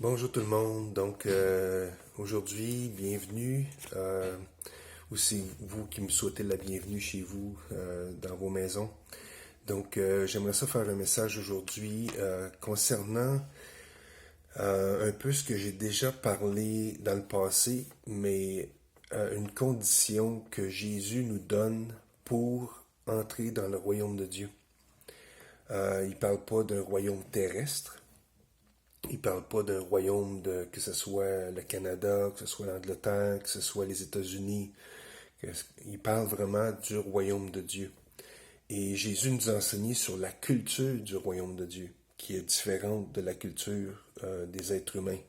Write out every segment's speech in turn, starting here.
Bonjour tout le monde. Donc aujourd'hui, bienvenue. Ou c'est vous qui me souhaitez la bienvenue chez vous dans vos maisons. Donc j'aimerais ça faire un message aujourd'hui concernant un peu ce que j'ai déjà parlé dans le passé, mais une condition que Jésus nous donne pour entrer dans le royaume de Dieu. Il ne parle pas d'un royaume terrestre. Il parle pas d'un royaume que ce soit le Canada, que ce soit l'Angleterre, que ce soit les États-Unis. Il parle vraiment du royaume de Dieu. Et Jésus nous a enseigné sur la culture du royaume de Dieu, qui est différente de la culture des êtres humains.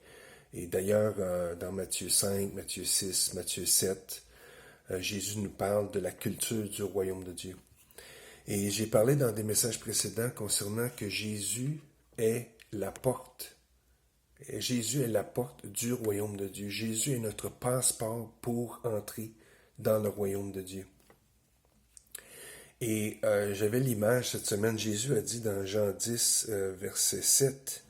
Et d'ailleurs, dans Matthieu 5, Matthieu 6, Matthieu 7, Jésus nous parle de la culture du royaume de Dieu. Et j'ai parlé dans des messages précédents concernant que Jésus est la porte. Jésus est la porte du royaume de Dieu. Jésus est notre passeport pour entrer dans le royaume de Dieu. Et j'avais l'image cette semaine, Jésus a dit dans Jean 10, verset 7,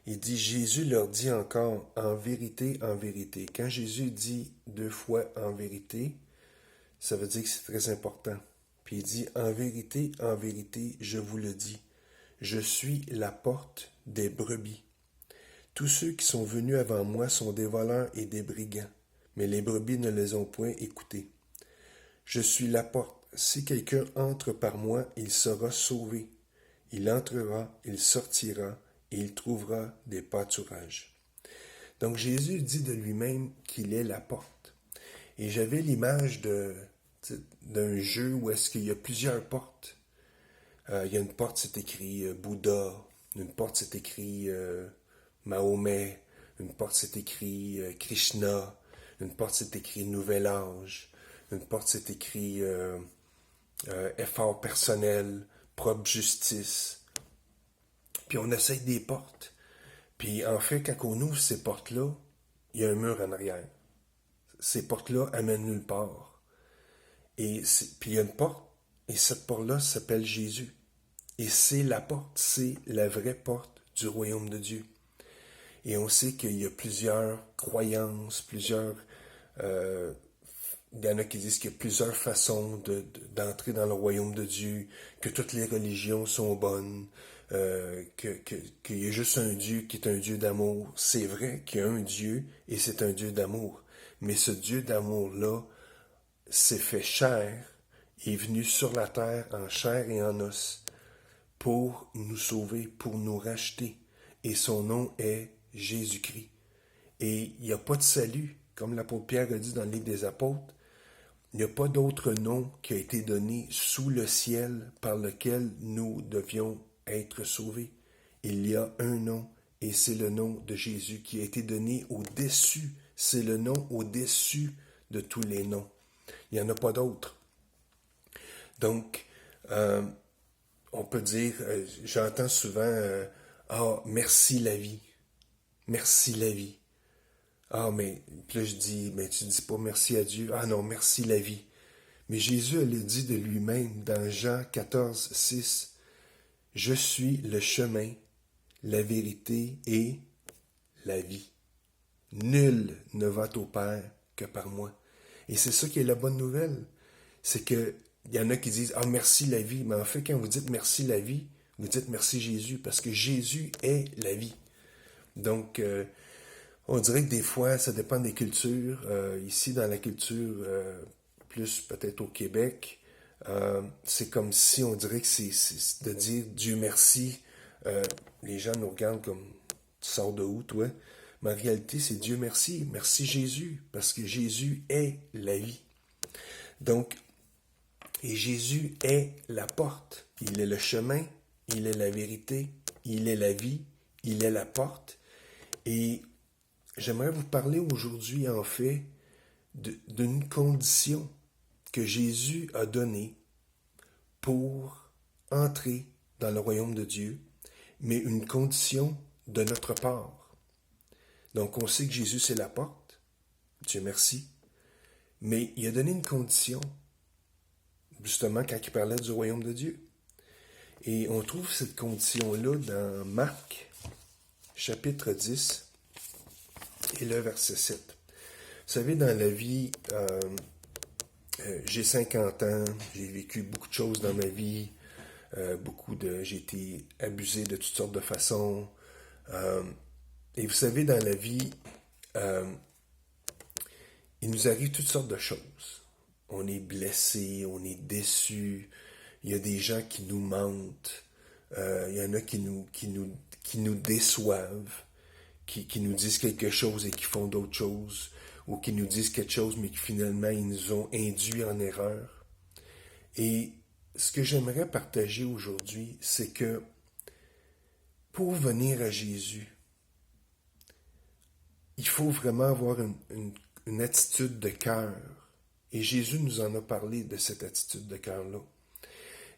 il dit, Jésus leur dit encore, en vérité, en vérité. Quand Jésus dit deux fois en vérité, ça veut dire que c'est très important. Puis il dit, en vérité, je vous le dis, je suis la porte des brebis. Tous ceux qui sont venus avant moi sont des voleurs et des brigands, mais les brebis ne les ont point écoutés. Je suis la porte. Si quelqu'un entre par moi, il sera sauvé. Il entrera, il sortira, et il trouvera des pâturages. Donc Jésus dit de lui-même qu'il est la porte. Et j'avais l'image d'un jeu où est-ce qu'il y a plusieurs portes. Il y a une porte, c'est écrit Bouddha. Une porte, c'est écrit Mahomet. Une porte, c'est écrit Krishna. Une porte, c'est écrit Nouvel Âge. Une porte, c'est écrit effort personnel, propre justice. Puis on essaye des portes. Puis en fait, quand on ouvre ces portes-là, il y a un mur en arrière. Ces portes-là amènent nulle part. Puis il y a une porte, et cette porte-là s'appelle Jésus. Et c'est la porte, c'est la vraie porte du royaume de Dieu. Et on sait qu'il y a plusieurs croyances, il y en a qui disent qu'il y a plusieurs façons d'entrer dans le royaume de Dieu, que toutes les religions sont bonnes, qu'il y a juste un Dieu qui est un Dieu d'amour. C'est vrai qu'il y a un Dieu et c'est un Dieu d'amour. Mais ce Dieu d'amour-là s'est fait chair, est venu sur la terre en chair et en os pour nous sauver, pour nous racheter. Et son nom est Jésus-Christ. Et il n'y a pas de salut, comme l'apôtre Pierre a dit dans le livre des apôtres, il n'y a pas d'autre nom qui a été donné sous le ciel par lequel nous devions être sauvés. Il y a un nom, et c'est le nom de Jésus qui a été donné au-dessus. C'est le nom au-dessus de tous les noms. Il n'y en a pas d'autre. Donc, on peut dire, j'entends souvent, ah, merci la vie. Merci la vie. Ah, mais puis là je dis, mais tu dis pas merci à Dieu. Ah non, merci la vie. Mais Jésus elle le dit de lui-même dans Jean 14, 6. Je suis le chemin, la vérité et la vie. Nul ne va au Père que par moi. Et c'est ça qui est la bonne nouvelle. C'est que il y en a qui disent, ah merci la vie. Mais en fait, quand vous dites merci la vie, vous dites merci Jésus, parce que Jésus est la vie. Donc, on dirait que des fois, ça dépend des cultures. Ici, dans la culture, plus peut-être au Québec, c'est comme si on dirait que c'est de dire Dieu merci. Les gens nous regardent comme tu sors de où, toi? Mais en réalité, c'est Dieu merci. Merci Jésus, parce que Jésus est la vie. Donc, et Jésus est la porte. Il est le chemin, il est la vérité, il est la vie, il est la porte. Et j'aimerais vous parler aujourd'hui, en fait, d'une condition que Jésus a donnée pour entrer dans le royaume de Dieu, mais une condition de notre part. Donc, on sait que Jésus, c'est la porte. Dieu merci. Mais il a donné une condition, justement, quand il parlait du royaume de Dieu. Et on trouve cette condition-là dans Marc, chapitre 10. Et le verset 7. Vous savez, dans la vie, j'ai 50 ans, j'ai vécu beaucoup de choses dans ma vie, j'ai été abusé de toutes sortes de façons. Et vous savez, dans la vie, il nous arrive toutes sortes de choses. On est blessé, on est déçu, il y a des gens qui nous mentent, il y en a qui nous déçoivent, qui nous disent quelque chose et qui font d'autres choses, ou qui nous disent quelque chose mais qui finalement ils nous ont induits en erreur. Et ce que j'aimerais partager aujourd'hui, c'est que pour venir à Jésus, il faut vraiment avoir une attitude de cœur. Et Jésus nous en a parlé de cette attitude de cœur-là.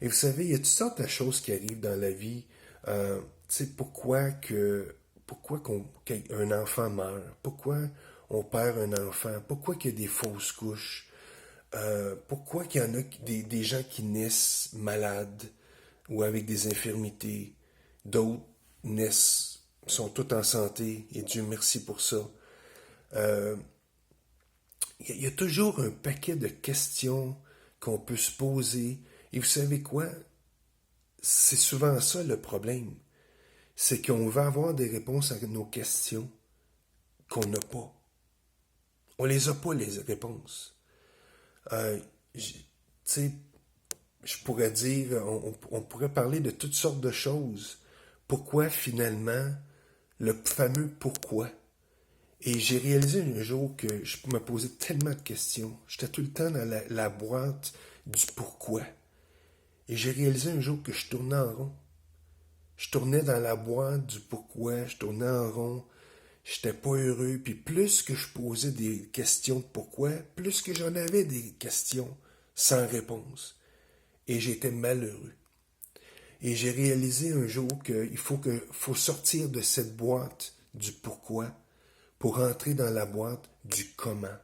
Et vous savez, il y a toutes sortes de choses qui arrivent dans la vie. Tu sais, pourquoi qu'un enfant meurt? Pourquoi on perd un enfant? Pourquoi qu'il y a des fausses couches? Pourquoi qu'il y en a des gens qui naissent malades ou avec des infirmités? D'autres sont tous en santé, et Dieu merci pour ça. Il y a toujours un paquet de questions qu'on peut se poser. Et vous savez quoi? C'est souvent ça le problème. C'est qu'on va avoir des réponses à nos questions qu'on n'a pas. On les a pas, les réponses. Tu sais, je pourrais dire, on pourrait parler de toutes sortes de choses. Pourquoi finalement, le fameux pourquoi? Et j'ai réalisé un jour que je me posais tellement de questions. J'étais tout le temps dans la boîte du pourquoi. Et j'ai réalisé un jour que je tournais en rond. Je tournais dans la boîte du pourquoi, je tournais en rond. J'étais pas heureux. Puis plus que je posais des questions de pourquoi, plus que j'en avais des questions sans réponse. Et j'étais malheureux. Et j'ai réalisé un jour qu'il faut sortir de cette boîte du pourquoi pour entrer dans la boîte du comment.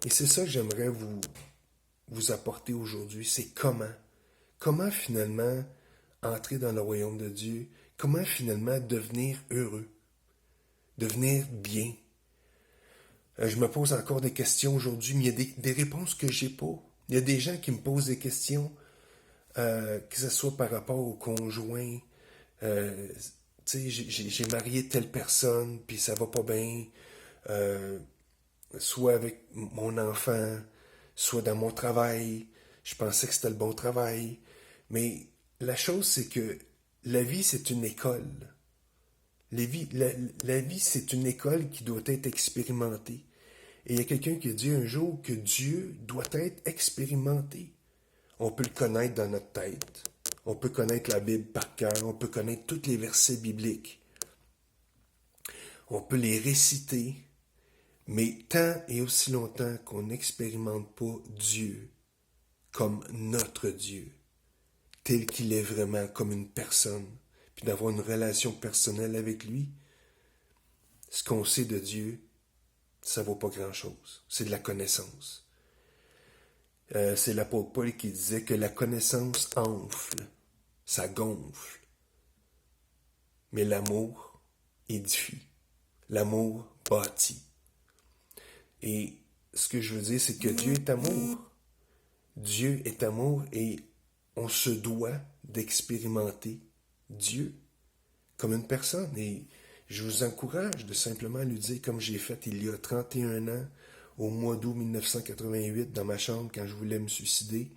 Et c'est ça que j'aimerais vous apporter aujourd'hui, c'est comment. Comment finalement entrer dans le royaume de Dieu? Comment finalement devenir heureux? Devenir bien? Je me pose encore des questions aujourd'hui, mais il y a des réponses que j'ai pas. Il y a des gens qui me posent des questions, que ce soit par rapport au conjoint. Tu sais, j'ai marié telle personne, puis ça va pas bien. Soit avec mon enfant, soit dans mon travail. Je pensais que c'était le bon travail. Mais la chose, c'est que la vie, c'est une école. La vie, c'est une école qui doit être expérimentée. Et il y a quelqu'un qui a dit un jour que Dieu doit être expérimenté. On peut le connaître dans notre tête. On peut connaître la Bible par cœur. On peut connaître tous les versets bibliques. On peut les réciter. Mais tant et aussi longtemps qu'on n'expérimente pas Dieu comme notre Dieu, tel qu'il est vraiment, comme une personne, puis d'avoir une relation personnelle avec lui, ce qu'on sait de Dieu, ça vaut pas grand-chose. C'est de la connaissance. C'est l'apôtre Paul qui disait que la connaissance enfle, ça gonfle. Mais l'amour édifie. L'amour bâtit. Et ce que je veux dire, c'est que Dieu est amour. Dieu est amour et on se doit d'expérimenter Dieu comme une personne. Et je vous encourage de simplement lui dire, comme j'ai fait il y a 31 ans, au mois d'août 1988, dans ma chambre, quand je voulais me suicider,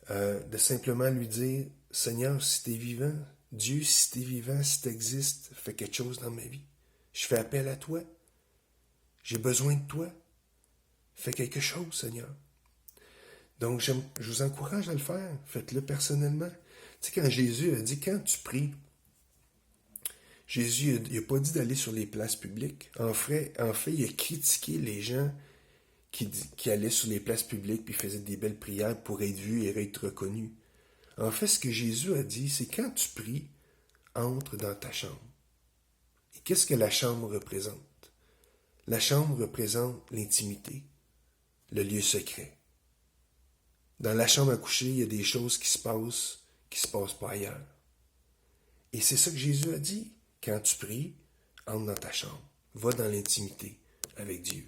de simplement lui dire, Seigneur, si tu es vivant, Dieu, si tu es vivant, si tu existes, fais quelque chose dans ma vie. Je fais appel à toi. J'ai besoin de toi. Fais quelque chose, Seigneur. Donc, je vous encourage à le faire. Faites-le personnellement. Tu sais, quand Jésus a dit, quand tu pries, Jésus n'a pas dit d'aller sur les places publiques. En fait, il a critiqué les gens qui allaient sur les places publiques puis faisaient des belles prières pour être vus et être reconnus. En fait, ce que Jésus a dit, c'est quand tu pries, entre dans ta chambre. Et qu'est-ce que la chambre représente? La chambre représente l'intimité, le lieu secret. Dans la chambre à coucher, il y a des choses qui se passent pas ailleurs. Et c'est ça que Jésus a dit. Quand tu pries, entre dans ta chambre. Va dans l'intimité avec Dieu.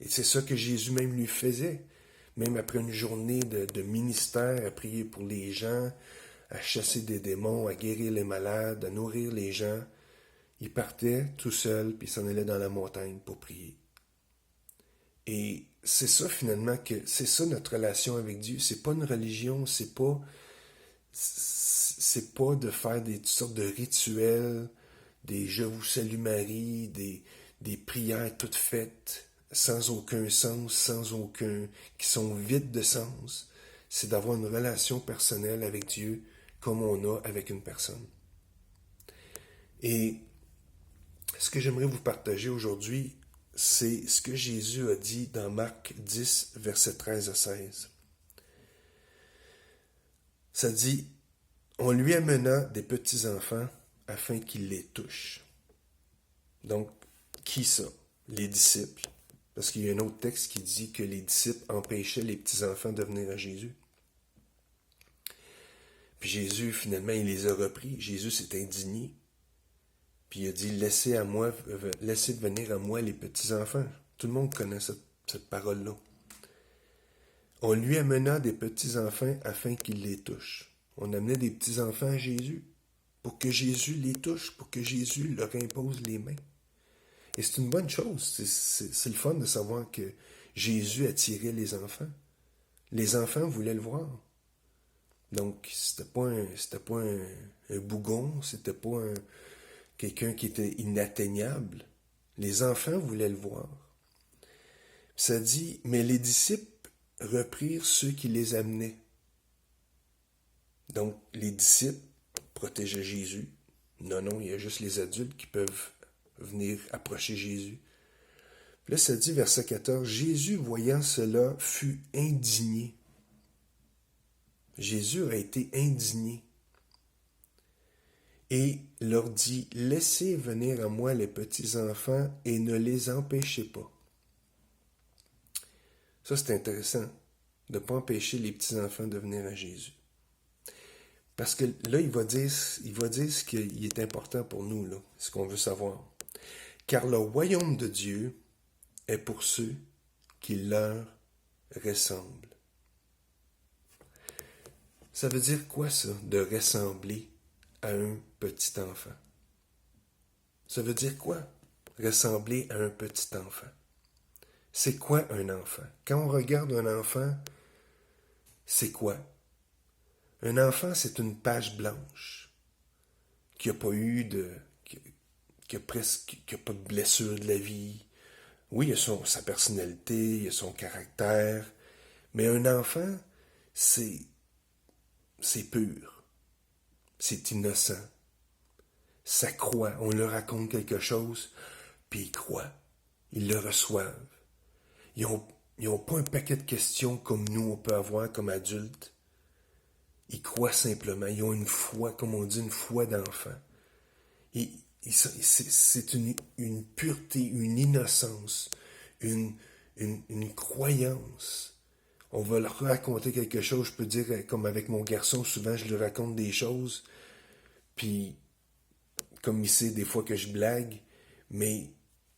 Et c'est ça que Jésus même lui faisait. Même après une journée de ministère, à prier pour les gens, à chasser des démons, à guérir les malades, à nourrir les gens, il partait tout seul, puis il s'en allait dans la montagne pour prier. Et c'est ça finalement c'est ça notre relation avec Dieu. C'est pas une religion, c'est pas de faire des toutes sortes de rituels, des Je vous salue Marie, des prières toutes faites, sans aucun sens, qui sont vides de sens. C'est d'avoir une relation personnelle avec Dieu comme on a avec une personne. Et ce que j'aimerais vous partager aujourd'hui, c'est ce que Jésus a dit dans Marc 10, versets 13 à 16. Ça dit, on lui amena des petits-enfants afin qu'il les touche. Donc, qui ça? Les disciples. Parce qu'il y a un autre texte qui dit que les disciples empêchaient les petits-enfants de venir à Jésus. Puis Jésus, finalement, il les a repris. Jésus s'est indigné. Puis il a dit, laissez venir à moi les petits-enfants. Tout le monde connaît cette parole-là. On lui amena des petits-enfants afin qu'il les touche. On amenait des petits-enfants à Jésus pour que Jésus les touche, pour que Jésus leur impose les mains. Et c'est une bonne chose. C'est le fun de savoir que Jésus attirait les enfants. Les enfants voulaient le voir. Donc, c'était pas un bougon, c'était pas quelqu'un qui était inatteignable. Les enfants voulaient le voir. Ça dit, mais les disciples reprirent ceux qui les amenaient. Donc, les disciples protégeaient Jésus. Non, il y a juste les adultes qui peuvent venir approcher Jésus. Puis là, ça dit, verset 14, Jésus, voyant cela, fut indigné. Jésus a été indigné. Et leur dit, laissez venir à moi les petits-enfants et ne les empêchez pas. Ça, c'est intéressant, de ne pas empêcher les petits-enfants de venir à Jésus. Parce que là, il va dire ce qui est important pour nous, là, ce qu'on veut savoir. Car le royaume de Dieu est pour ceux qui leur ressemblent. Ça veut dire quoi, ça, de ressembler à un petit enfant? Ça veut dire quoi, ressembler à un petit enfant? C'est quoi un enfant? Quand on regarde un enfant, c'est quoi? Un enfant, c'est une page blanche qui n'a pas eu qui a pas de blessure de la vie. Oui, il a sa personnalité, il a son caractère, mais un enfant, c'est pur, c'est innocent. Ça croit, on leur raconte quelque chose, puis ils croient, ils le reçoivent. Ils n'ont pas un paquet de questions comme nous, on peut avoir comme adultes. Ils croient simplement, ils ont une foi, comme on dit, une foi d'enfant. C'est une pureté, une innocence, une croyance. On va leur raconter quelque chose, je peux dire, comme avec mon garçon, souvent je lui raconte des choses, puis comme il sait des fois que je blague, mais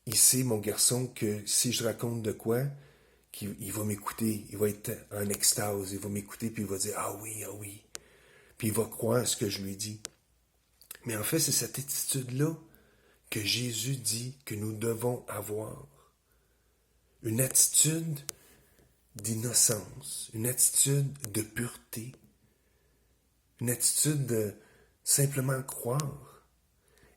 il sait, mon garçon, que si je raconte de quoi, il va m'écouter, il va être en extase, il va m'écouter, puis il va dire « Ah oui, ah oui », puis il va croire à ce que je lui dis. Mais en fait, c'est cette attitude-là que Jésus dit que nous devons avoir. Une attitude d'innocence, une attitude de pureté, une attitude de simplement croire.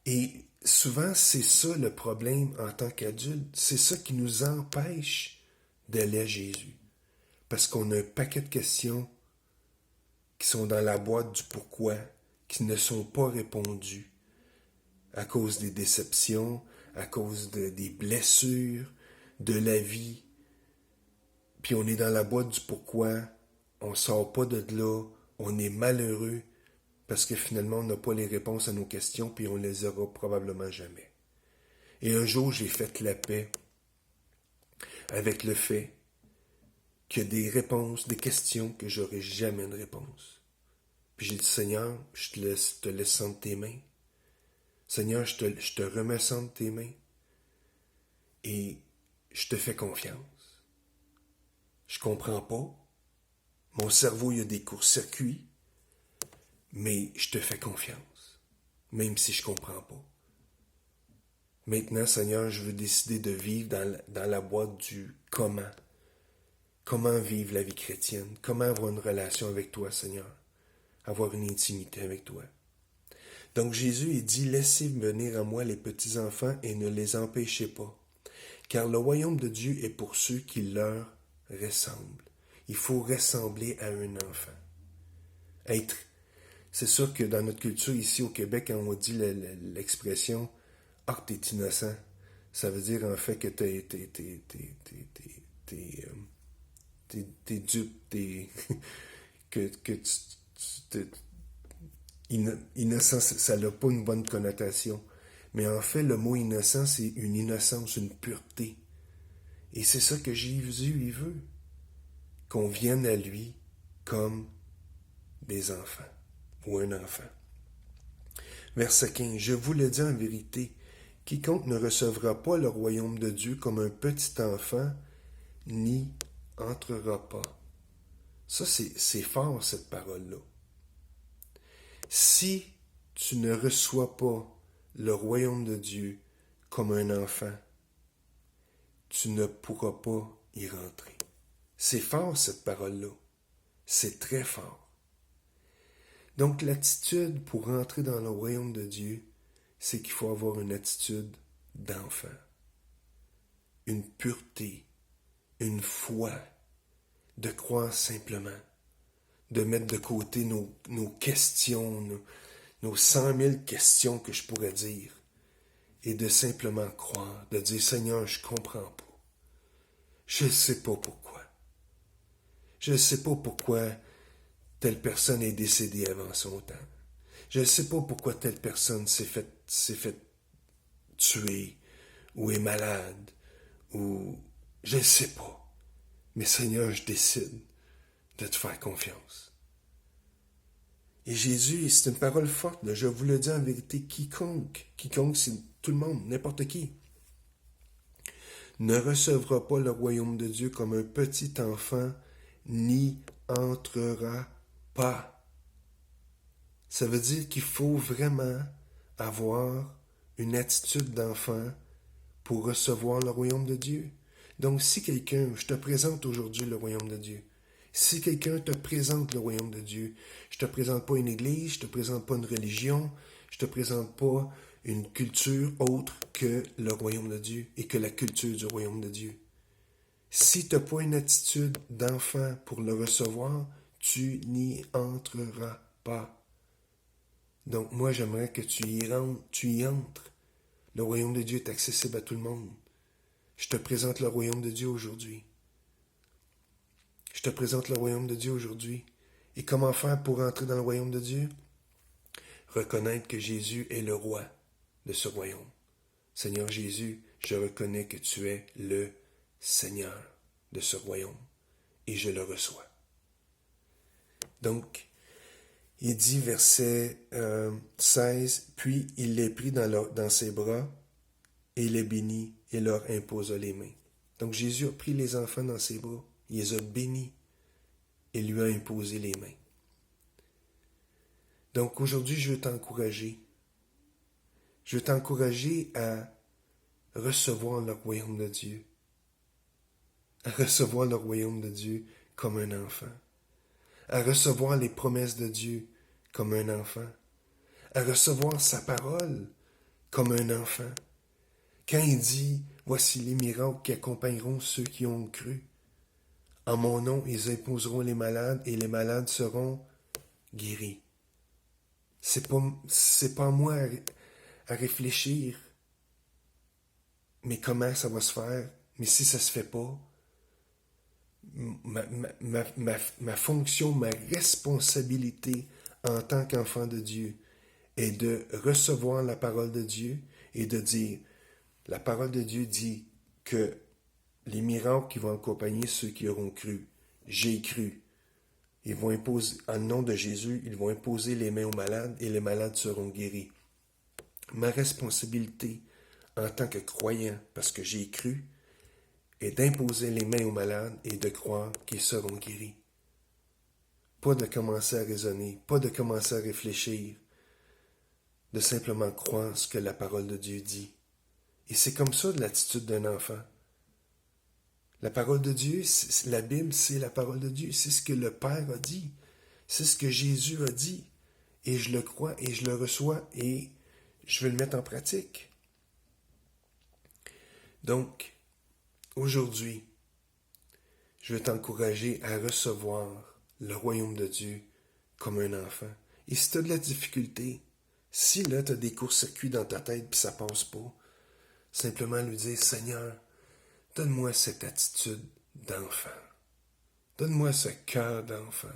Et souvent, c'est ça le problème en tant qu'adulte. C'est ça qui nous empêche d'aller à Jésus. Parce qu'on a un paquet de questions qui sont dans la boîte du pourquoi, qui ne sont pas répondues à cause des déceptions, à cause des blessures, de la vie. Puis on est dans la boîte du pourquoi, on ne sort pas de là, on est malheureux parce que finalement on n'a pas les réponses à nos questions puis on les aura probablement jamais. Et un jour j'ai fait la paix avec le fait qu'il y a des réponses, des questions que j'aurai jamais de réponse. Puis j'ai dit, Seigneur, je te laisse entre tes mains. Seigneur, je te remets entre tes mains. et je te fais confiance. Je comprends pas. Mon cerveau, il y a des courts-circuits, mais je te fais confiance, même si je comprends pas. Maintenant, Seigneur, je veux décider de vivre dans la boîte du comment. Comment vivre la vie chrétienne? Comment avoir une relation avec toi, Seigneur? Avoir une intimité avec toi. Donc Jésus, il dit, laissez venir à moi les petits-enfants et ne les empêchez pas, car le royaume de Dieu est pour ceux qui leur ressemblent. Il faut ressembler à un enfant. Être. C'est sûr que dans notre culture ici au Québec, quand on dit l'expression « Ah, que t'es innocent », ça veut dire en fait que t'es dupe, innocent, ça n'a pas une bonne connotation. Mais en fait, le mot innocent, c'est une innocence, une pureté. Et c'est ça que Jésus, il veut. Qu'on vienne à lui comme des enfants, ou un enfant. Verset 15. Je vous le dis en vérité, quiconque ne recevra pas le royaume de Dieu comme un petit enfant, n'y entrera pas. Ça, c'est fort, cette parole-là. Si tu ne reçois pas le royaume de Dieu comme un enfant, tu ne pourras pas y rentrer. C'est fort, cette parole-là. C'est très fort. Donc, l'attitude pour rentrer dans le royaume de Dieu, c'est qu'il faut avoir une attitude d'enfant. Une pureté, une foi, de croire simplement, de mettre de côté nos questions, nos 100 000 questions que je pourrais dire, et de simplement croire, de dire, Seigneur, je comprends pas. Je ne sais pas pourquoi. Je ne sais pas pourquoi telle personne est décédée avant son temps. Je ne sais pas pourquoi telle personne s'est fait tuer, ou est malade, ou je ne sais pas. Mais Seigneur, je décide de te faire confiance. Et Jésus, c'est une parole forte, là, je vous le dis en vérité, quiconque, c'est tout le monde, n'importe qui, ne recevra pas le royaume de Dieu comme un petit enfant, n'y entrera pas. Ça veut dire qu'il faut vraiment avoir une attitude d'enfant pour recevoir le royaume de Dieu. Donc, si quelqu'un, je te présente aujourd'hui le royaume de Dieu, si quelqu'un te présente le royaume de Dieu, je te présente pas une église, je te présente pas une religion, je te présente pas une culture autre que le royaume de Dieu et que la culture du royaume de Dieu. Si tu n'as pas une attitude d'enfant pour le recevoir, tu n'y entreras pas. Donc moi, j'aimerais que tu y entres. Le royaume de Dieu est accessible à tout le monde. Je te présente le royaume de Dieu aujourd'hui. Je te présente le royaume de Dieu aujourd'hui. Et comment faire pour entrer dans le royaume de Dieu? Reconnaître que Jésus est le roi de ce royaume. Seigneur Jésus, je reconnais que tu es le Seigneur de ce royaume et je le reçois. Donc, il dit, verset 16, « Puis il les prit dans ses bras et les bénit et leur imposa les mains. » Donc Jésus a pris les enfants dans ses bras, il les a bénis et lui a imposé les mains. Donc aujourd'hui, je veux t'encourager. Je veux t'encourager à recevoir le royaume de Dieu. À recevoir le royaume de Dieu comme un enfant. À recevoir les promesses de Dieu comme un enfant. À recevoir sa parole comme un enfant. Quand il dit, voici les miracles qui accompagneront ceux qui ont cru. En mon nom, ils imposeront les malades et les malades seront guéris. C'est pas à moi à réfléchir, mais comment ça va se faire, mais si ça se fait pas, ma fonction, ma responsabilité en tant qu'enfant de Dieu est de recevoir la parole de Dieu et de dire, la parole de Dieu dit que les miracles qui vont accompagner ceux qui auront cru, j'ai cru. Ils vont imposer, en nom de Jésus, ils vont imposer les mains aux malades et les malades seront guéris. Ma responsabilité en tant que croyant, parce que j'ai cru, est d'imposer les mains aux malades et de croire qu'ils seront guéris. Pas de commencer à raisonner, pas de commencer à réfléchir, de simplement croire ce que la parole de Dieu dit. Et c'est comme ça l'attitude d'un enfant. La parole de Dieu, la Bible, c'est la parole de Dieu. C'est ce que le Père a dit. C'est ce que Jésus a dit. Et je le crois et je le reçois et je veux le mettre en pratique. Donc, aujourd'hui, je veux t'encourager à recevoir le royaume de Dieu comme un enfant. Et si tu as de la difficulté, si là tu as des courts-circuits dans ta tête et ça passe pas, simplement lui dire, Seigneur, donne-moi cette attitude d'enfant. Donne-moi ce cœur d'enfant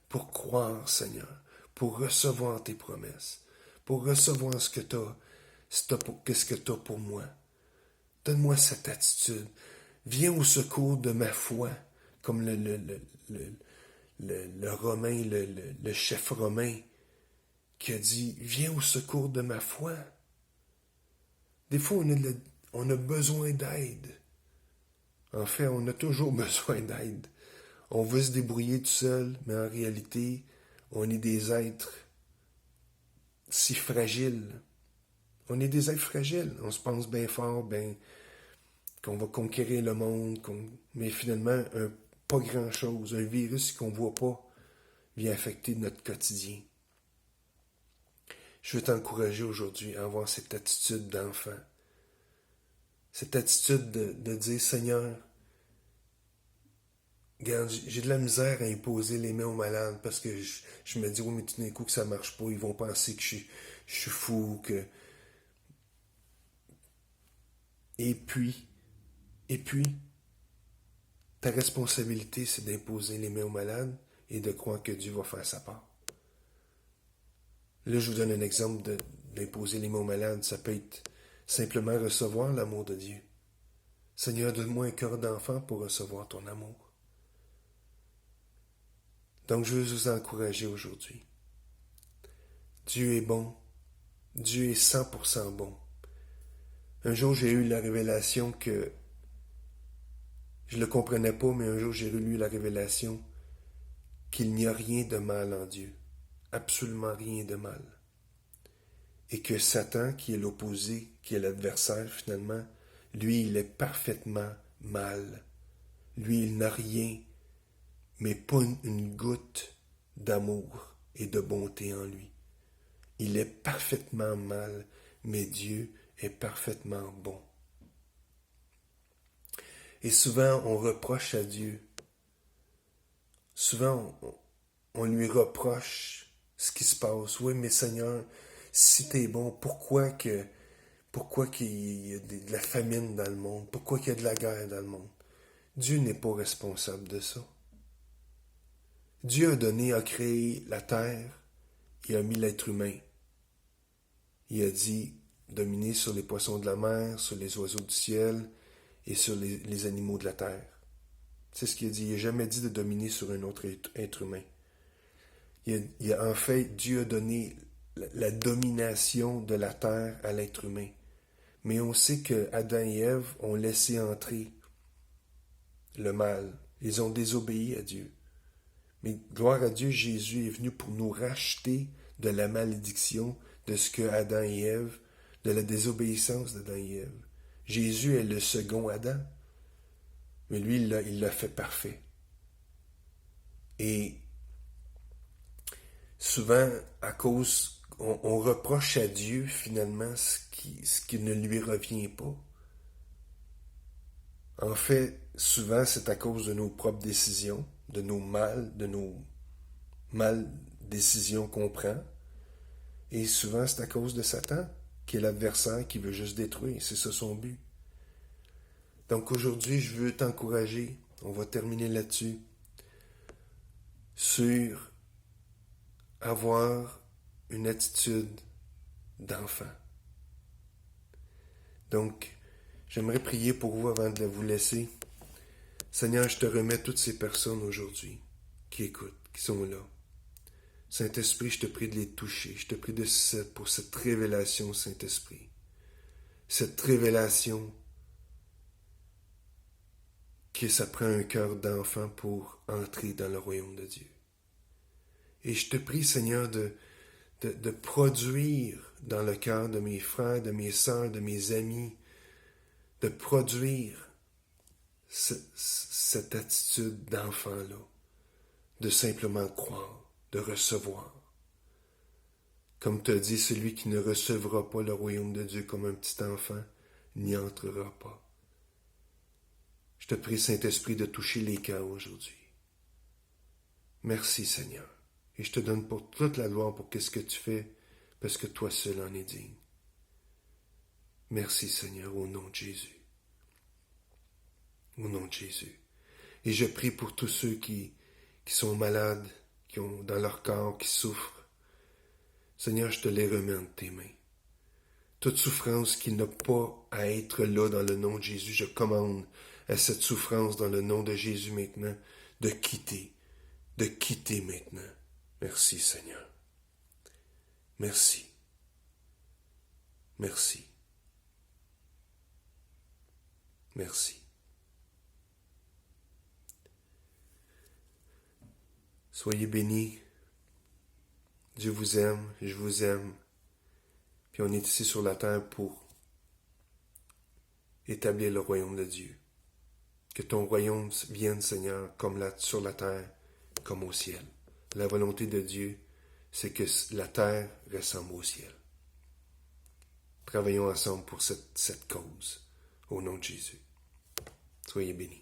pour croire, Seigneur, pour recevoir tes promesses, pour recevoir ce que tu as, qu'est-ce que tu as pour moi. Donne-moi cette attitude. Viens au secours de ma foi, comme le Romain, le chef romain, qui a dit, viens au secours de ma foi. Des fois, on a besoin d'aide. En fait, on a toujours besoin d'aide. On veut se débrouiller tout seul, mais en réalité, on est des êtres si fragiles. On est des êtres fragiles. On se pense bien fort, qu'on va conquérir le monde, mais finalement, pas grand-chose. Un virus qu'on ne voit pas vient affecter notre quotidien. Je veux t'encourager aujourd'hui à avoir cette attitude d'enfant. Cette attitude de dire, Seigneur, regarde, j'ai de la misère à imposer les mains aux malades parce que je me dis, oui, mais tout d'un coup que ça marche pas, ils vont penser que je suis fou, que... Et puis, ta responsabilité, c'est d'imposer les mains aux malades et de croire que Dieu va faire sa part. Là, je vous donne un exemple d'imposer les mains aux malades. Ça peut être simplement recevoir l'amour de Dieu. Seigneur, donne-moi un cœur d'enfant pour recevoir ton amour. Donc, je veux vous encourager aujourd'hui. Dieu est bon. Dieu est 100% bon. Un jour, j'ai eu la révélation que je ne le comprenais pas, mais un jour, j'ai lu la révélation qu'il n'y a rien de mal en Dieu. Absolument rien de mal. Et que Satan, qui est l'opposé, qui est l'adversaire finalement, lui, il est parfaitement mal. Lui, il n'a rien, mais pas une goutte d'amour et de bonté en lui. Il est parfaitement mal, mais Dieu est parfaitement bon. Et souvent, on reproche à Dieu. Souvent, on lui reproche ce qui se passe. Oui, mais Seigneur, si t'es bon, pourquoi qu'il y a de la famine dans le monde? Pourquoi qu'il y a de la guerre dans le monde? Dieu n'est pas responsable de ça. Dieu a créé la terre, il a mis l'être humain. Il a dit, dominer sur les poissons de la mer, sur les oiseaux du ciel et sur les animaux de la terre. C'est ce qu'il a dit. Il n'a jamais dit de dominer sur un autre être humain. En fait, Dieu a donné la domination de la terre à l'être humain. Mais on sait que Adam et Ève ont laissé entrer le mal. Ils ont désobéi à Dieu. Mais gloire à Dieu, Jésus est venu pour nous racheter de la malédiction de ce que Adam et Ève, de la désobéissance d'Adam et Ève. Jésus est le second Adam. Mais lui, il l'a fait parfait. Et souvent, à cause, on reproche à Dieu finalement ce qui ne lui revient pas. En fait, souvent, c'est à cause de nos propres décisions, de nos mal décisions qu'on prend. Et souvent, c'est à cause de Satan, qui est l'adversaire qui veut juste détruire. C'est ça son but. Donc aujourd'hui, je veux t'encourager, on va terminer là-dessus, sur avoir une attitude d'enfant. Donc, j'aimerais prier pour vous avant de vous laisser. Seigneur, je te remets toutes ces personnes aujourd'hui qui écoutent, qui sont là. Saint-Esprit, je te prie de les toucher. Je te prie pour cette révélation, Saint-Esprit. cette révélation que ça prend un cœur d'enfant pour entrer dans le royaume de Dieu. Et je te prie, Seigneur, de produire dans le cœur de mes frères, de mes sœurs, de mes amis, de produire cette attitude d'enfant-là, de simplement croire, de recevoir. Comme tu as dit, celui qui ne recevra pas le royaume de Dieu comme un petit enfant n'y entrera pas. Je te prie, Saint-Esprit, de toucher les cœurs aujourd'hui. Merci, Seigneur. Et je te donne pour toute la gloire pour ce que tu fais, parce que toi seul en es digne. Merci, Seigneur, au nom de Jésus. Au nom de Jésus. Et je prie pour tous ceux qui sont malades, qui ont dans leur corps, qui souffrent. Seigneur, je te les remets entre tes mains. Toute souffrance qui n'a pas à être là dans le nom de Jésus, je commande à cette souffrance dans le nom de Jésus maintenant de quitter maintenant. Merci, Seigneur. Merci. Merci. Merci. Soyez bénis. Dieu vous aime, je vous aime. Puis on est ici sur la terre pour établir le royaume de Dieu. Que ton royaume vienne, Seigneur, comme sur la terre, comme au ciel. La volonté de Dieu, c'est que la terre ressemble au ciel. Travaillons ensemble pour cette cause, au nom de Jésus. Soyez bénis.